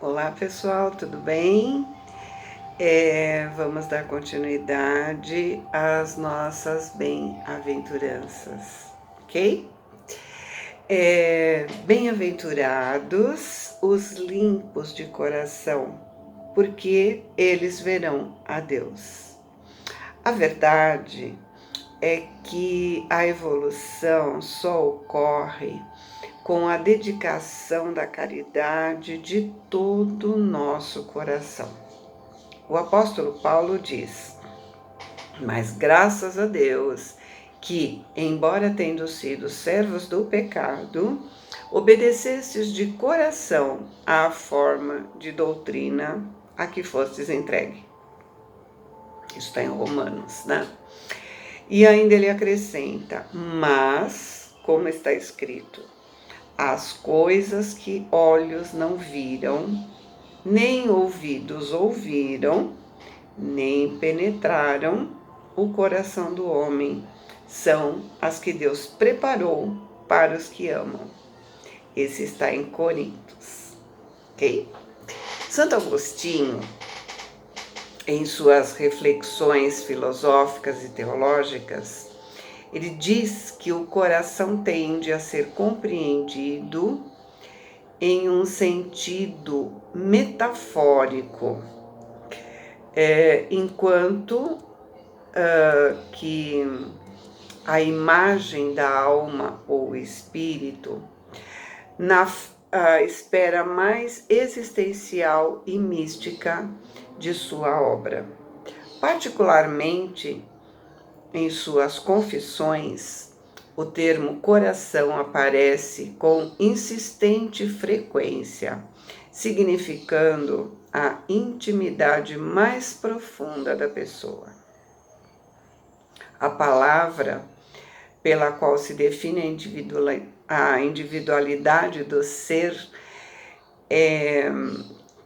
Olá pessoal, tudo bem? Vamos dar continuidade às nossas bem-aventuranças, ok? Bem-aventurados os limpos de coração, porque eles verão a Deus. A verdade é que a evolução só ocorre com a dedicação da caridade de todo o nosso coração. O apóstolo Paulo diz: mas graças a Deus que, embora tendo sido servos do pecado, obedecestes de coração à forma de doutrina a que fostes entregue. Isso está em Romanos, né? E ainda ele acrescenta: mas, como está escrito, as coisas que olhos não viram, nem ouvidos ouviram, nem penetraram o coração do homem, são as que Deus preparou para os que amam. Esse está em Coríntios, ok? Santo Agostinho, em suas reflexões filosóficas e teológicas, ele diz que o coração tende a ser compreendido em um sentido metafórico, enquanto que a imagem da alma ou espírito na esfera mais existencial e mística de sua obra. Particularmente em suas confissões, o termo coração aparece com insistente frequência, significando a intimidade mais profunda da pessoa. A palavra pela qual se define a individualidade do ser é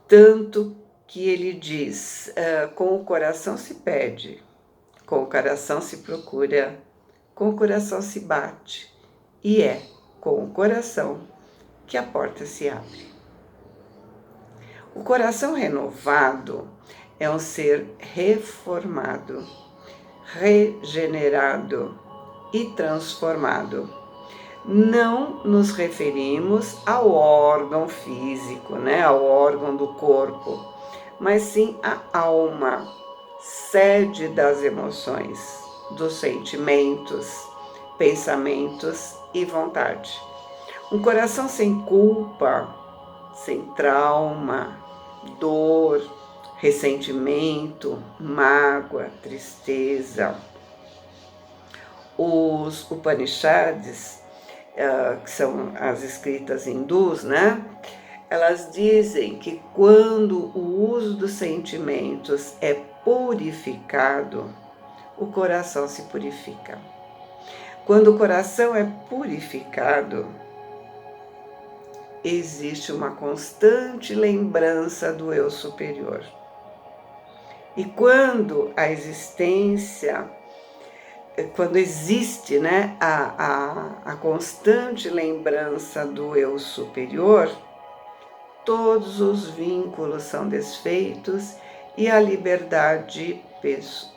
tanto que ele diz: com o coração se pede, com o coração se procura, com o coração se bate, e é com o coração que a porta se abre. O coração renovado é um ser reformado, regenerado e transformado. Não nos referimos ao órgão físico, né, ao órgão do corpo, mas sim à alma, sede das emoções, dos sentimentos, pensamentos e vontade. Um coração sem culpa, sem trauma, dor, ressentimento, mágoa, tristeza. Os Upanishads, que são as escritas hindus, né? Elas dizem que quando o uso dos sentimentos é purificado, o coração se purifica. Quando o coração é purificado, existe uma constante lembrança do eu superior. E quando existe, né, a constante lembrança do eu superior, todos os vínculos são desfeitos e a liberdade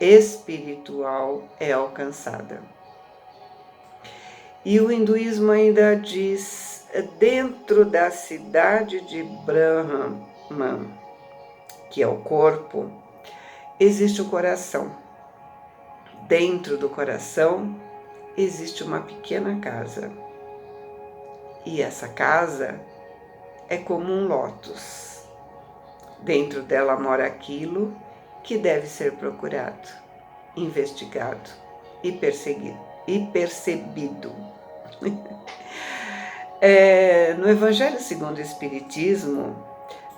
espiritual é alcançada. E o hinduísmo ainda diz: dentro da cidade de Brahman, que é o corpo, existe o coração. Dentro do coração existe uma pequena casa. E essa casa é como um lótus. Dentro dela mora aquilo que deve ser procurado, investigado e percebido. No Evangelho segundo o Espiritismo,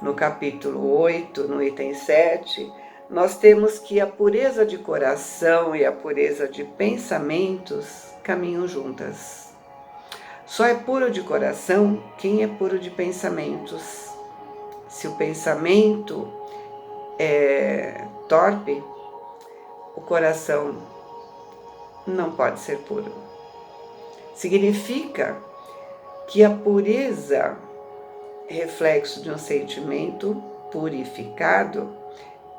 no capítulo 8, no item 7, nós temos que a pureza de coração e a pureza de pensamentos caminham juntas. Só é puro de coração quem é puro de pensamentos. Se o pensamento é torpe, o coração não pode ser puro. Significa que a pureza reflexo de um sentimento purificado,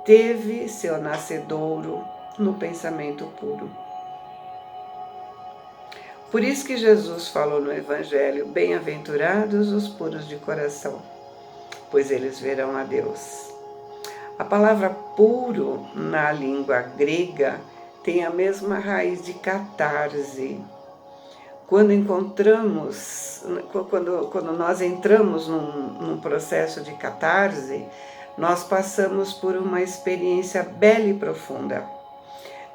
teve seu nascedouro no pensamento puro. Por isso que Jesus falou no Evangelho: bem-aventurados os puros de coração, pois eles verão a Deus. A palavra puro na língua grega tem a mesma raiz de catarse. Quando nós entramos num processo de catarse, nós passamos por uma experiência bela e profunda,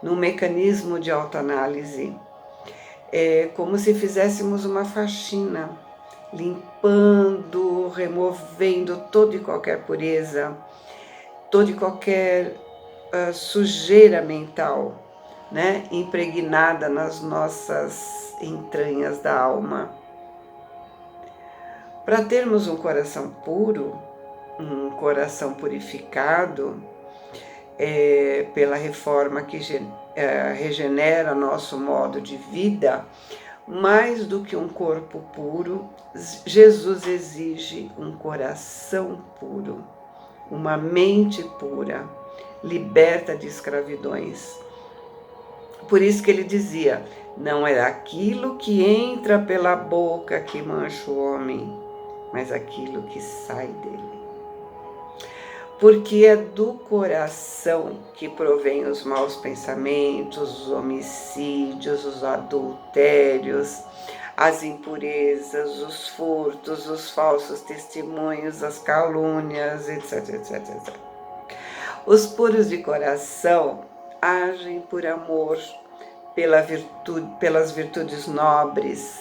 num mecanismo de autoanálise. É como se fizéssemos uma faxina, limpando, removendo toda e qualquer pureza, toda e qualquer sujeira mental, né, impregnada nas nossas entranhas da alma. Para termos um coração puro, um coração purificado, pela reforma que regenera nosso modo de vida, mais do que um corpo puro, Jesus exige um coração puro, uma mente pura, liberta de escravidões. Por isso que ele dizia: não é aquilo que entra pela boca que mancha o homem, mas aquilo que sai dele. Porque é do coração que provém os maus pensamentos, os homicídios, os adultérios, as impurezas, os furtos, os falsos testemunhos, as calúnias, etc, etc, etc. Os puros de coração agem por amor, pelas virtudes nobres,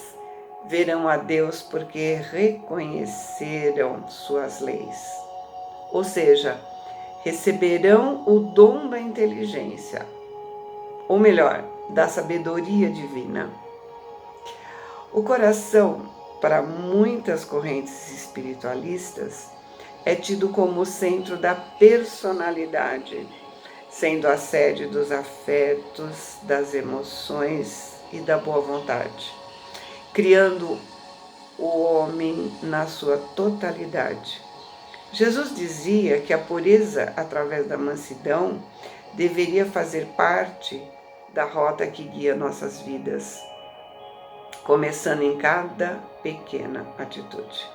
verão a Deus porque reconheceram suas leis. Ou seja, receberão o dom da inteligência, ou melhor, da sabedoria divina. O coração, para muitas correntes espiritualistas, é tido como o centro da personalidade, sendo a sede dos afetos, das emoções e da boa vontade, criando o homem na sua totalidade. Jesus dizia que a pureza através da mansidão deveria fazer parte da rota que guia nossas vidas, começando em cada pequena atitude,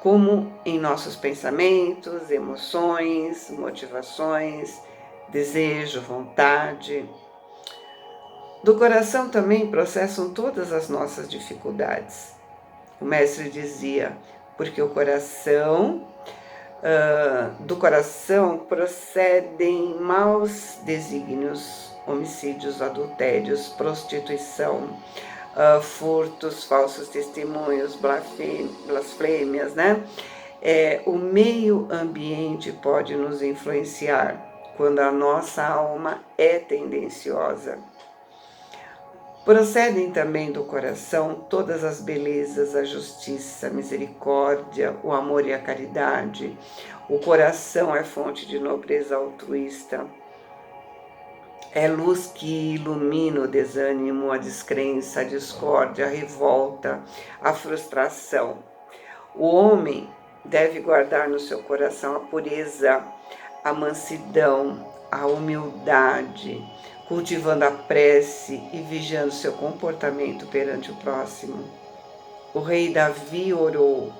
como em nossos pensamentos, emoções, motivações, desejo, vontade. Do coração também processam todas as nossas dificuldades. O mestre dizia: porque o coração do coração procedem maus desígnios, homicídios, adultérios, prostituição, furtos, falsos testemunhos, blasfêmias, né? O meio ambiente pode nos influenciar quando a nossa alma é tendenciosa. Procedem também do coração todas as belezas, a justiça, a misericórdia, o amor e a caridade. O coração é fonte de nobreza altruísta. É luz que ilumina o desânimo, a descrença, a discórdia, a revolta, a frustração. O homem deve guardar no seu coração a pureza, a mansidão, a humildade, cultivando a prece e vigiando seu comportamento perante o próximo. O rei Davi orou: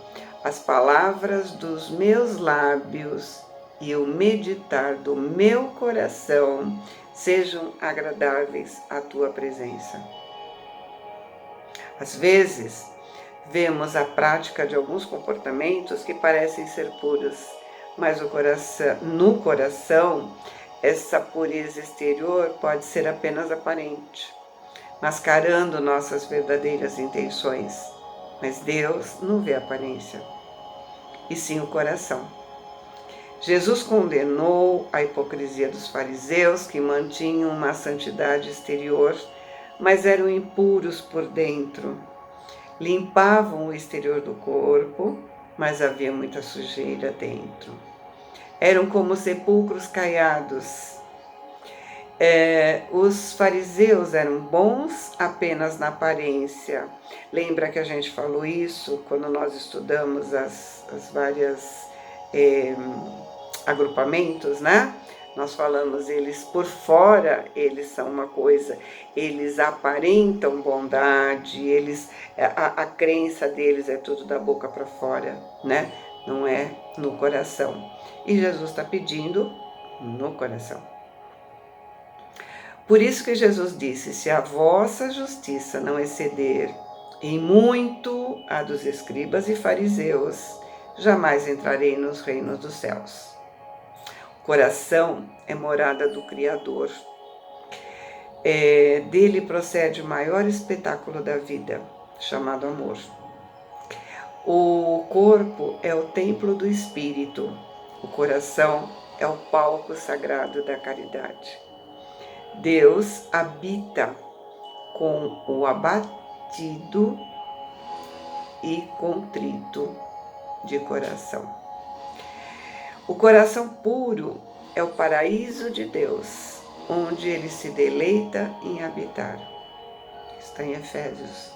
as palavras dos meus lábios e o meditar do meu coração sejam agradáveis à tua presença. Às vezes, vemos a prática de alguns comportamentos que parecem ser puros, mas no coração, essa pureza exterior pode ser apenas aparente, mascarando nossas verdadeiras intenções. Mas Deus não vê a aparência, e sim o coração. Jesus condenou a hipocrisia dos fariseus, que mantinham uma santidade exterior, mas eram impuros por dentro. Limpavam o exterior do corpo, mas havia muita sujeira dentro. Eram como sepulcros caiados. Os fariseus eram bons apenas na aparência. Lembra que a gente falou isso quando nós estudamos as várias agrupamentos, né? Nós falamos, eles por fora, eles são uma coisa, eles aparentam bondade, a crença deles é tudo da boca para fora, né? Não é no coração. E Jesus está pedindo no coração. Por isso que Jesus disse, se a vossa justiça não exceder em muito a dos escribas e fariseus, jamais entrarei nos reinos dos céus. O coração é morada do Criador. Dele procede o maior espetáculo da vida, chamado amor. O corpo é o templo do Espírito. O coração é o palco sagrado da caridade. Deus habita com o abatido e contrito de coração. O coração puro é o paraíso de Deus, onde ele se deleita em habitar. Está em Efésios.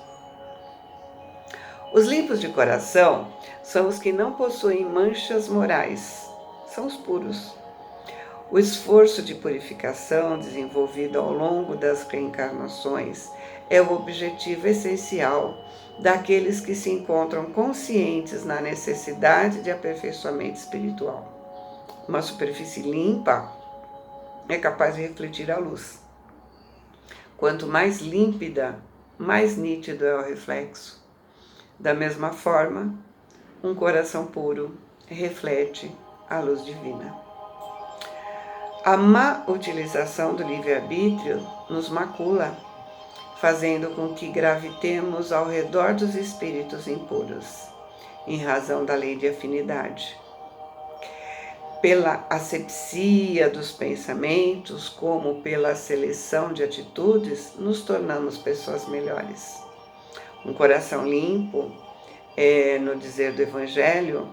Os limpos de coração são os que não possuem manchas morais, são os puros. O esforço de purificação desenvolvido ao longo das reencarnações é o objetivo essencial daqueles que se encontram conscientes na necessidade de aperfeiçoamento espiritual. Uma superfície limpa é capaz de refletir a luz. Quanto mais límpida, mais nítido é o reflexo. Da mesma forma, um coração puro reflete a luz divina. A má utilização do livre-arbítrio nos macula, fazendo com que gravitemos ao redor dos espíritos impuros, em razão da lei de afinidade. Pela asepsia dos pensamentos, como pela seleção de atitudes, nos tornamos pessoas melhores. Um coração limpo é, no dizer do Evangelho,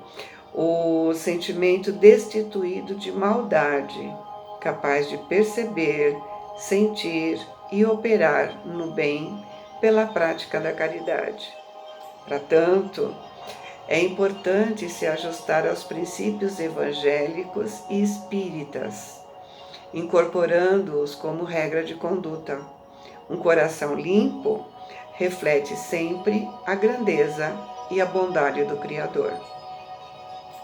o sentimento destituído de maldade, capaz de perceber, sentir e operar no bem pela prática da caridade. Portanto, é importante se ajustar aos princípios evangélicos e espíritas, incorporando-os como regra de conduta. Um coração limpo reflete sempre a grandeza e a bondade do Criador.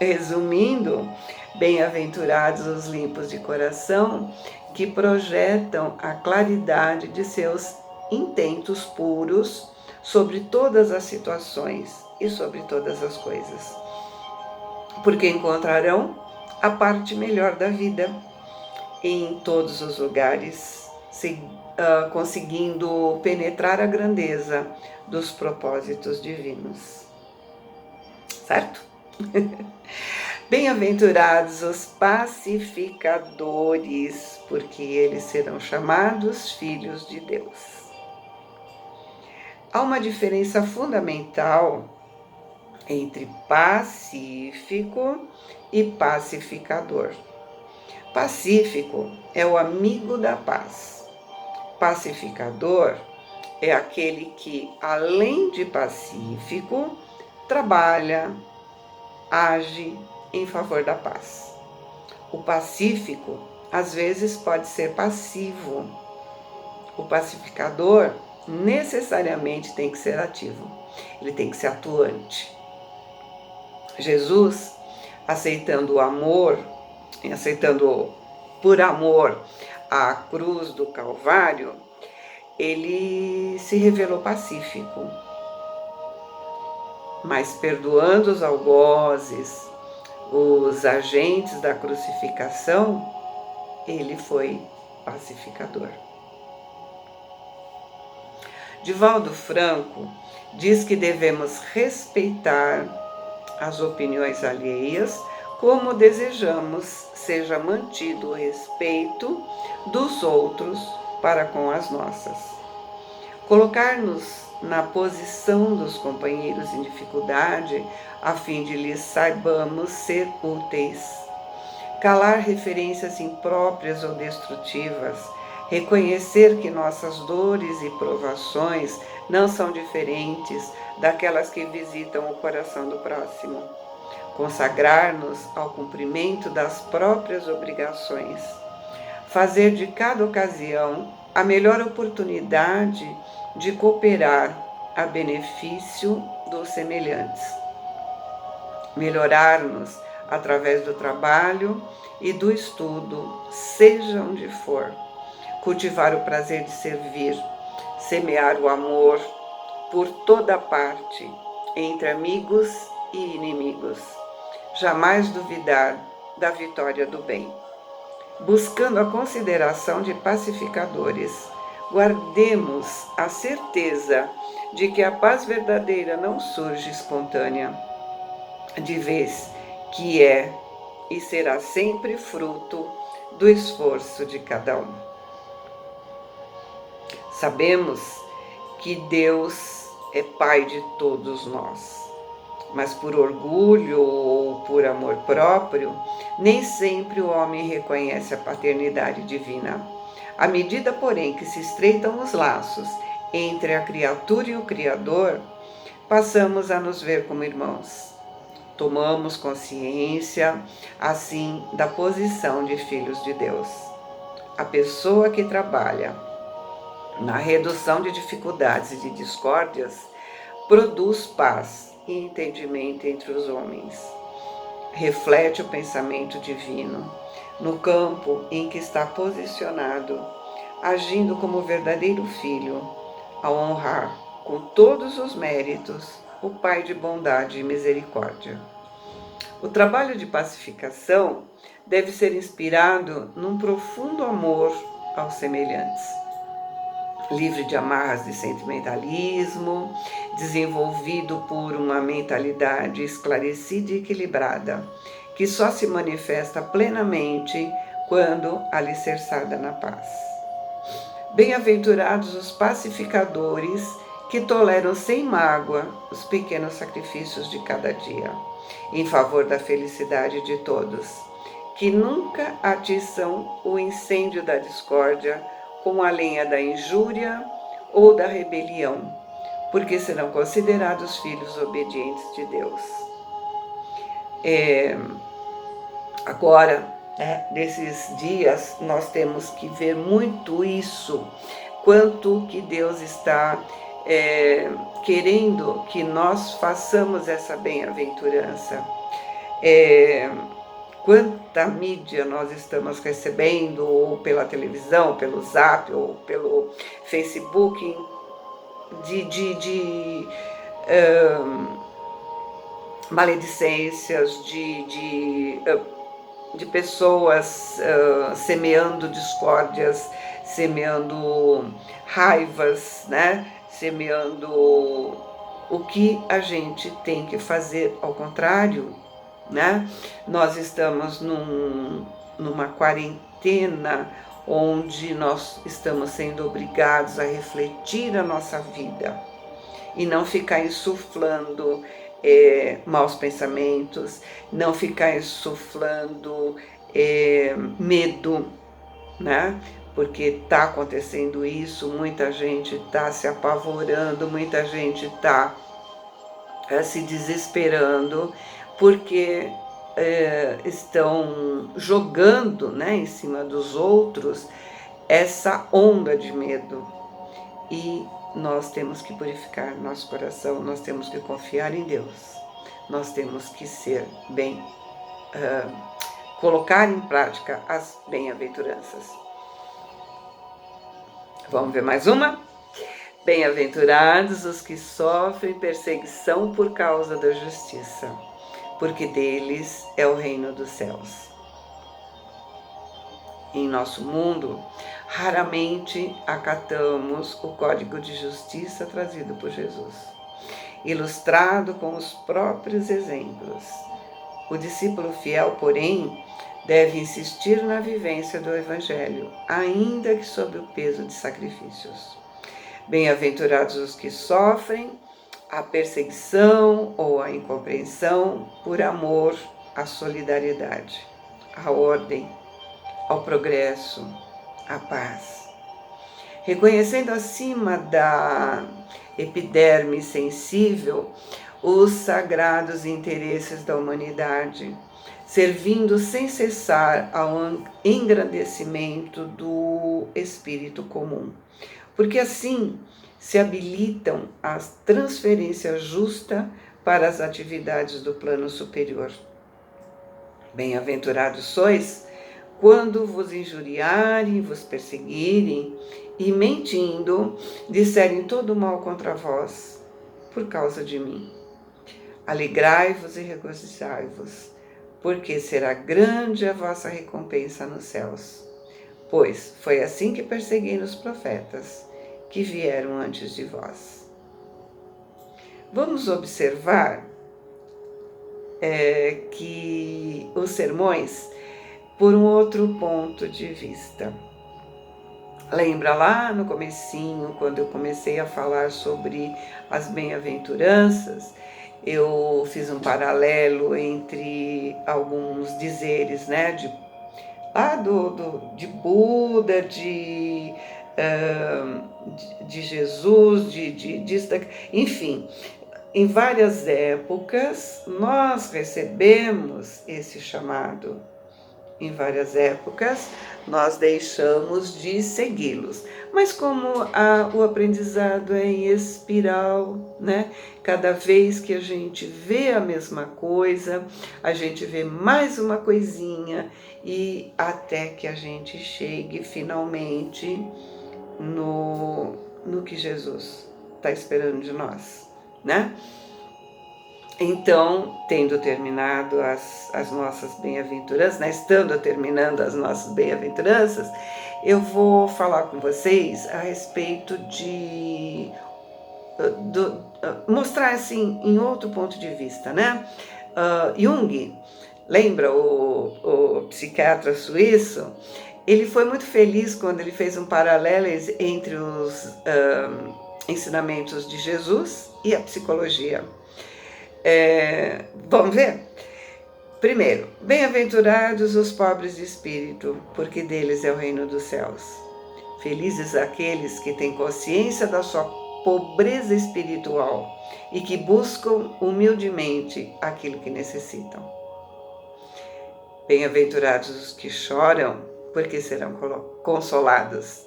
Resumindo, bem-aventurados os limpos de coração, que projetam a claridade de seus intentos puros sobre todas as situações e sobre todas as coisas, porque encontrarão a parte melhor da vida em todos os lugares, conseguindo penetrar a grandeza dos propósitos divinos. Certo? Bem-aventurados os pacificadores, porque eles serão chamados filhos de Deus. Há uma diferença fundamental entre pacífico e pacificador. Pacífico é o amigo da paz. Pacificador é aquele que, além de pacífico, trabalha, age em favor da paz. O pacífico, às vezes, pode ser passivo. O pacificador necessariamente tem que ser ativo. Ele tem que ser atuante. Jesus, aceitando o amor, aceitando por amor a cruz do Calvário, ele se revelou pacífico. Mas perdoando os algozes, os agentes da crucificação, ele foi pacificador. Divaldo Franco diz que devemos respeitar as opiniões alheias, como desejamos seja mantido o respeito dos outros para com as nossas. Colocar-nos na posição dos companheiros em dificuldade, a fim de lhes saibamos ser úteis. Calar referências impróprias ou destrutivas, reconhecer que nossas dores e provações não são diferentes daquelas que visitam o coração do próximo, consagrar-nos ao cumprimento das próprias obrigações, fazer de cada ocasião a melhor oportunidade de cooperar a benefício dos semelhantes, melhorar-nos através do trabalho e do estudo, seja onde for, cultivar o prazer de servir, semear o amor por toda parte, entre amigos e inimigos, jamais duvidar da vitória do bem. Buscando a consideração de pacificadores, guardemos a certeza de que a paz verdadeira não surge espontânea, de vez que é e será sempre fruto do esforço de cada um. Sabemos que Deus é Pai de todos nós, mas por orgulho ou por amor próprio, nem sempre o homem reconhece a paternidade divina. À medida, porém, que se estreitam os laços entre a criatura e o Criador, passamos a nos ver como irmãos. Tomamos consciência, assim, da posição de filhos de Deus. A pessoa que trabalha na redução de dificuldades e de discórdias produz paz e entendimento entre os homens. Reflete o pensamento divino no campo em que está posicionado, agindo como verdadeiro filho, ao honrar com todos os méritos o Pai de bondade e misericórdia. O trabalho de pacificação deve ser inspirado num profundo amor aos semelhantes, livre de amarras de sentimentalismo, desenvolvido por uma mentalidade esclarecida e equilibrada, que só se manifesta plenamente quando alicerçada na paz. Bem-aventurados os pacificadores que toleram sem mágoa os pequenos sacrifícios de cada dia, em favor da felicidade de todos, que nunca atiçam o incêndio da discórdia com a lenha da injúria ou da rebelião, porque serão considerados filhos obedientes de Deus. Agora, nesses dias, nós temos que ver muito isso, quanto que Deus está querendo que nós façamos essa bem-aventurança. Quanta mídia nós estamos recebendo, ou pela televisão, pelo Zap, ou pelo Facebook, de maledicências, de pessoas semeando discórdias, semeando raivas, né? Semeando o que a gente tem que fazer ao contrário, né? Nós estamos numa quarentena onde nós estamos sendo obrigados a refletir a nossa vida e não ficar insuflando maus pensamentos, não ficar insuflando medo, né? Porque está acontecendo isso, muita gente está se apavorando, muita gente está se desesperando, porque estão jogando, né, em cima dos outros essa onda de medo. E nós temos que purificar nosso coração, nós temos que confiar em Deus, nós temos que ser colocar em prática as bem-aventuranças. Vamos ver mais uma? Bem-aventurados os que sofrem perseguição por causa da justiça, porque deles é o reino dos céus. Em nosso mundo, raramente acatamos o código de justiça trazido por Jesus, ilustrado com os próprios exemplos. O discípulo fiel, porém, deve insistir na vivência do Evangelho, ainda que sob o peso de sacrifícios. Bem-aventurados os que sofrem a perseguição ou a incompreensão por amor à solidariedade, à ordem, ao progresso, à paz. reconhecendo acima da epiderme sensível os sagrados interesses da humanidade, servindo sem cessar ao engrandecimento do espírito comum, porque assim se habilitam a transferência justa para as atividades do plano superior. Bem-aventurados sois quando vos injuriarem, vos perseguirem e, mentindo, disserem todo mal contra vós, por causa de mim. Alegrai-vos e regozijai-vos, porque será grande a vossa recompensa nos céus. Pois foi assim que perseguiram os profetas que vieram antes de vós. Vamos observar que os sermões por um outro ponto de vista. Lembra lá no comecinho, quando eu comecei a falar sobre as bem-aventuranças, eu fiz um paralelo entre alguns dizeres, né, de Buda, de Jesus, enfim, em várias épocas nós recebemos esse chamado. Em várias épocas, nós deixamos de segui-los. Mas como o aprendizado é em espiral, né? Cada vez que a gente vê a mesma coisa, a gente vê mais uma coisinha e até que a gente chegue finalmente no que Jesus está esperando de nós, né? Então, tendo terminado as nossas bem-aventuranças, né, estando terminando as nossas bem-aventuranças, eu vou falar com vocês a respeito de mostrar assim em outro ponto de vista, né? Jung, lembra o psiquiatra suíço? Ele foi muito feliz quando ele fez um paralelo entre os ensinamentos de Jesus e a psicologia. Vamos ver? Primeiro, bem-aventurados os pobres de espírito, porque deles é o reino dos céus. Felizes aqueles que têm consciência da sua pobreza espiritual e que buscam humildemente aquilo que necessitam. Bem-aventurados os que choram, porque serão consolados.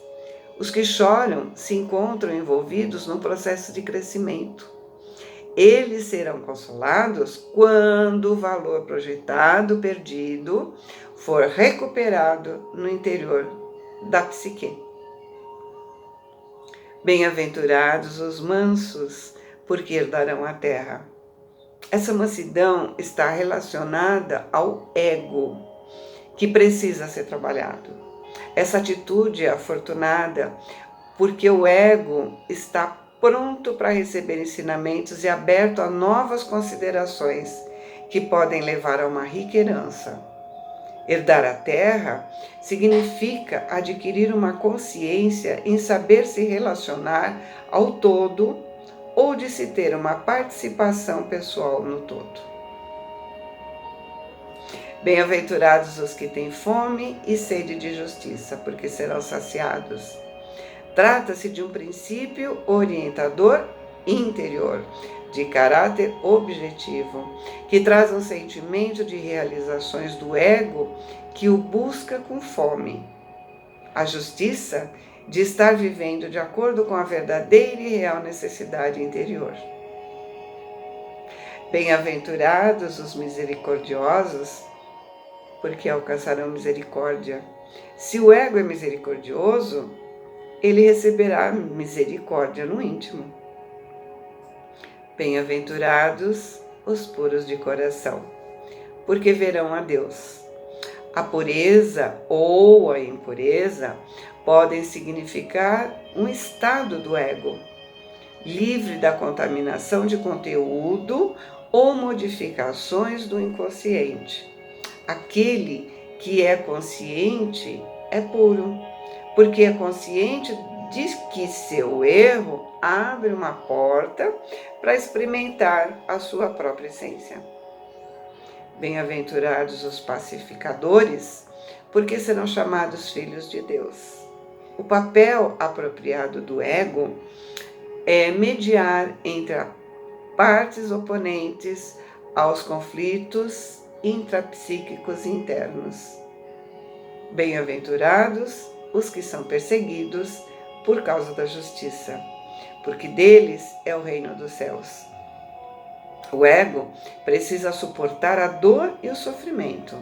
Os que choram se encontram envolvidos num processo de crescimento. Eles serão consolados quando o valor projetado, perdido, for recuperado no interior da psique. Bem-aventurados os mansos, porque herdarão a terra. Essa mansidão está relacionada ao ego, que precisa ser trabalhado. Essa atitude é afortunada, porque o ego está pronto para receber ensinamentos e aberto a novas considerações que podem levar a uma rica herança. Herdar a terra significa adquirir uma consciência em saber se relacionar ao todo ou de se ter uma participação pessoal no todo. Bem-aventurados os que têm fome e sede de justiça, porque serão saciados. Trata-se de um princípio orientador interior, de caráter objetivo, que traz um sentimento de realizações do ego que o busca com fome. A justiça de estar vivendo de acordo com a verdadeira e real necessidade interior. Bem-aventurados os misericordiosos, porque alcançarão misericórdia. Se o ego é misericordioso, ele receberá misericórdia no íntimo. Bem-aventurados os puros de coração, porque verão a Deus. A pureza ou a impureza podem significar um estado do ego, livre da contaminação de conteúdo ou modificações do inconsciente. Aquele que é consciente é puro, porque é consciente de que seu erro abre uma porta para experimentar a sua própria essência. Bem-aventurados os pacificadores, porque serão chamados filhos de Deus. O papel apropriado do ego é mediar entre as partes oponentes aos conflitos intrapsíquicos internos. Bem-aventurados os que são perseguidos por causa da justiça, porque deles é o reino dos céus. O ego precisa suportar a dor e o sofrimento,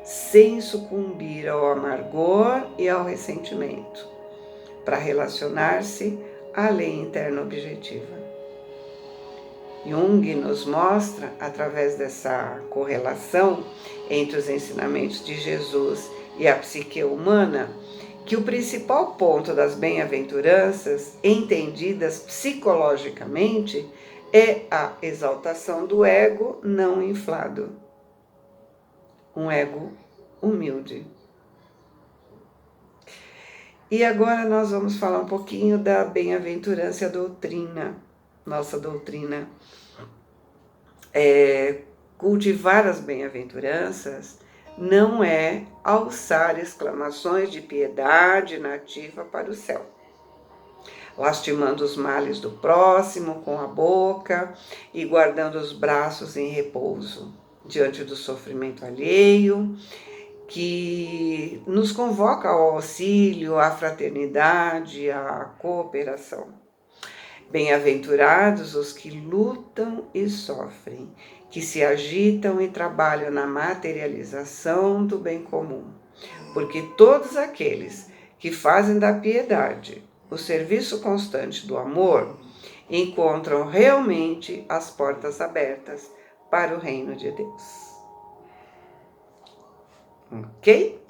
sem sucumbir ao amargor e ao ressentimento, para relacionar-se à lei interna objetiva. Jung nos mostra, através dessa correlação entre os ensinamentos de Jesus e a psique humana, que o principal ponto das bem-aventuranças, entendidas psicologicamente, é a exaltação do ego não inflado. Um ego humilde. E agora nós vamos falar um pouquinho da bem-aventurança doutrina, nossa doutrina. Cultivar as bem-aventuranças não é alçar exclamações de piedade nativa para o céu, lastimando os males do próximo com a boca e guardando os braços em repouso diante do sofrimento alheio, que nos convoca ao auxílio, à fraternidade, à cooperação. Bem-aventurados os que lutam e sofrem, que se agitam e trabalham na materialização do bem comum, porque todos aqueles que fazem da piedade o serviço constante do amor encontram realmente as portas abertas para o reino de Deus. Ok?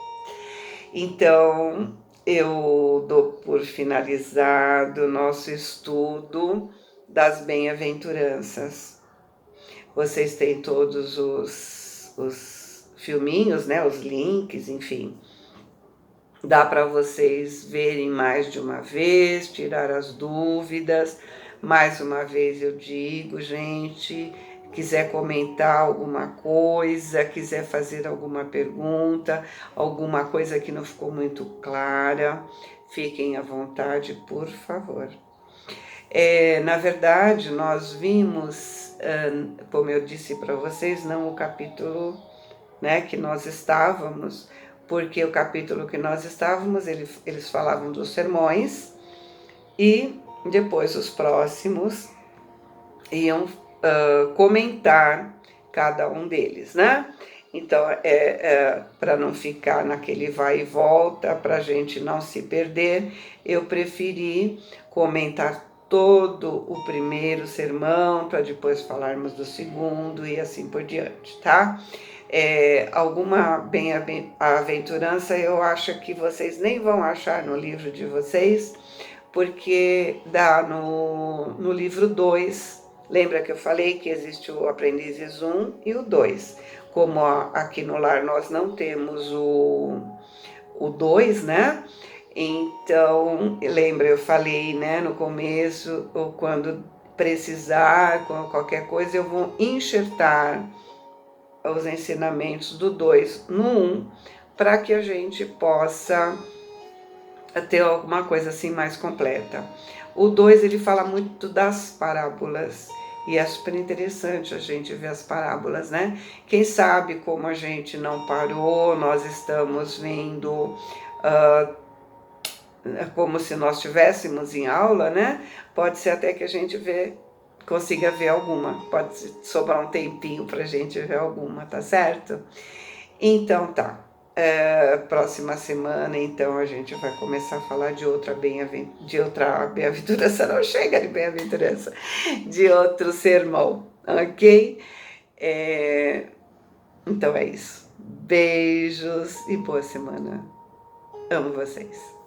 Então, eu dou por finalizado o nosso estudo das bem-aventuranças. Vocês têm todos os filminhos, né? Os links, enfim. Dá para vocês verem mais de uma vez, tirar as dúvidas. Mais uma vez eu digo, gente, quiser comentar alguma coisa, quiser fazer alguma pergunta, alguma coisa que não ficou muito clara, fiquem à vontade, por favor. Na verdade, nós vimos, como eu disse para vocês, não o capítulo, né, que nós estávamos, porque o capítulo que nós estávamos, eles falavam dos sermões e depois os próximos iam comentar cada um deles, né? Então, para não ficar naquele vai e volta, para a gente não se perder, eu preferi comentar todo o primeiro sermão, para depois falarmos do segundo e assim por diante, tá? Alguma bem-aventurança eu acho que vocês nem vão achar no livro de vocês, porque dá no livro 2, lembra que eu falei que existe o Aprendizes 1 e o 2. Como aqui no lar nós não temos o 2, né? Então, lembra, eu falei, né, no começo, ou quando precisar, qualquer coisa, eu vou enxertar os ensinamentos do 2 no 1, para que a gente possa ter alguma coisa assim mais completa. O 2, ele fala muito das parábolas, e é super interessante a gente ver as parábolas, né? Quem sabe, como a gente não parou, nós estamos vendo como se nós estivéssemos em aula, né? Pode ser até que a gente consiga ver alguma, pode sobrar um tempinho para a gente ver alguma, tá certo? Então tá. Próxima semana, então, a gente vai começar a falar de outra bem-aventurança, não chega de bem-aventurança, de outro sermão, ok? Então é isso. Beijos e boa semana. Amo vocês.